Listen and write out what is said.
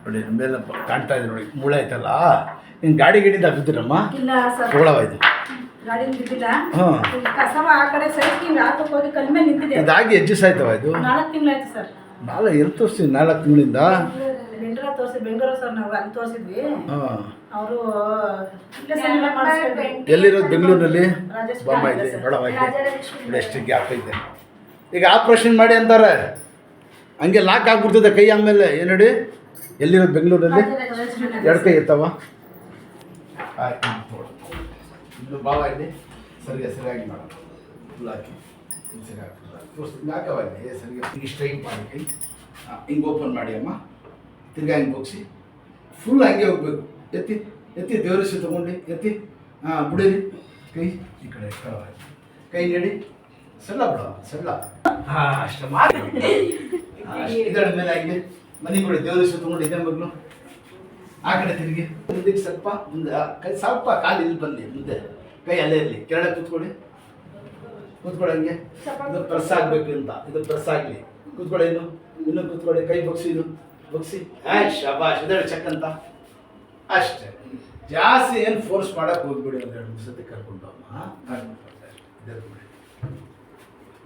ನೋಡಿ ಮೇಲೆ ಕಾಣ್ತಾ ಇದೆ ನೋಡಿ, ಮೂಳೆ ಆಯ್ತಲ್ಲ. ನೀನು ಗಾಡಿ ಗಿಡಿಂದ ಬಿದ್ದಿರಮ್ಮ? ಇಲ್ಲ ಸರ್, ತಗೊಳವಾಯ್ತು. ಗಾಡಿ ಬಿದ್ದಿಲ್ಲ. ಹಾಂ, ಕಸವ ಆ ಕಡೆ ಸೈಡ್ ಹಿಂಗೆ ಹಾಕಕ್ಕೆ ಹೋಗಿ ಕಲ್ ಮೇಲೆ ನಿಂತಿದೆ. ಇದಾಗಿ ಎಡ್ಜಸ್ ಆಯ್ತವ ಇದು? 4 ತಿಂಗಳಾಯ್ತು ಸರ್. ಎಲ್ಲಿ ತೋರಿಸ್ತೀವಿ? 4 ತಿಂಗಳಿಂದ ಬೆಂಗಳೂರು ಸರ್, ನಾವು ಅಲ್ಲಿ ತೋರಿಸಿದ್ವಿ. ಹಾಂ, ಅವರು ಎಲ್ಲಿರೋದು? ಬೆಂಗಳೂರಿನಲ್ಲಿ ರಾಜೇಶ್ ಬೊಂಬ ಇದೆ, ನೋಡವಾಯ್ತು. ನೋಡಿ ಎಷ್ಟು ಗ್ಯಾಪ್ ಐತೆ. ಈಗ ಆಪ್ರೇಷನ್ ಮಾಡಿ ಅಂತಾರೆ, ಹಂಗೆ ಲಾಕ್ ಆಗ್ಬಿಡ್ತದೆ ಕೈ. ಆಮೇಲೆ ಏನು ನೋಡಿ, ಎಲ್ಲಿರೋದು? ಬೆಂಗಳೂರಲ್ಲಿ. 2 ಕೈ ಇರ್ತಾವ? ಆಯ್ತು, ಇನ್ನು ಭಾವ ಇದೆ. ಸರಿಯಾಗಿ ಮಾಡೋಣ. ಫುಲ್ ಹಾಕಿ ಸರಿ ತೋರಿಸ್ತೀನಿ. ಹಾಕವಾಗಿದೆ ಸರಿಯಾಗಿ. ಹಿಂಗೆ ಸ್ಟ್ರೈಟ್ ಮಾಡಿ ಕೈ ಹಿಂಗೆ ಓಪನ್ ಮಾಡಿ ಅಮ್ಮ. ತಿರ್ಗಾ ಹಿಂಗೆ ಹೋಗಿಸಿ ಫುಲ್ ಹಂಗೆ ಹೋಗ್ಬೇಕು. ಎತ್ತಿ ಎತ್ತಿ ದೇವರಿಸಿ ತೊಗೊಂಡು ಎತ್ತಿ. ಹಾಂ, ಬಿಡಿರಿ ಕೈ ಈ ಕಡೆ ಕೈ ನೀಡಿ. ಸಲ್ಲ ಬಿಡ, ಸಲ್ಲ. ಹಾಂ, ಅಷ್ಟೇ ಮಾಡಿ. ಇದರ ಮೇಲೆ ಹಂಗೆ ಮನೆ ಕೊಡಿ. ದೇವರಿಸಿ ತೊಗೊಂಡು ಇದೇ ಮಗಳು ಆ ಕಡೆ ತಿರುಗಿ ಮುಂದಕ್ಕೆ ಸ್ವಲ್ಪ ಮುಂದೆ. ಕೈ ಸ್ವಲ್ಪ ಕಾಲು ಇಲ್ಲಿ ಬರಲಿ, ಮುಂದೆ ಕೈ ಅಲ್ಲೇ ಇರಲಿ. ಕೆಳಗೆ ಕೂತ್ಕೊಳ್ಳಿ, ಕೂತ್ಕೊಳ್ಳಿ. ಇದು ಪ್ರೆಸ್ ಆಗಬೇಕು ಅಂತ, ಇದು ಪ್ರೆಸ್ ಆಗಲಿ. ಕೂತ್ಕೊಳ್ಳಿ, ಇನ್ನೂ ಕೂತ್ಕೊಳ್ಳಿ. ಕೈ ಬಗ್ಸಿ, ಇದು ಬಗ್ಸಿ. ಶಬಾಷ್, ಇದರ ಚೆಕ್ ಅಂತ ಅಷ್ಟೇ. ಜಾಸ್ತಿ ಏನು ಫೋರ್ಸ್ ಮಾಡಕ್ಕೆ ಹೋಗ್ಬಿಡಿ. 1-2 ಸತಿ ಕರ್ಕೊಂಡು ಅಮ್ಮ.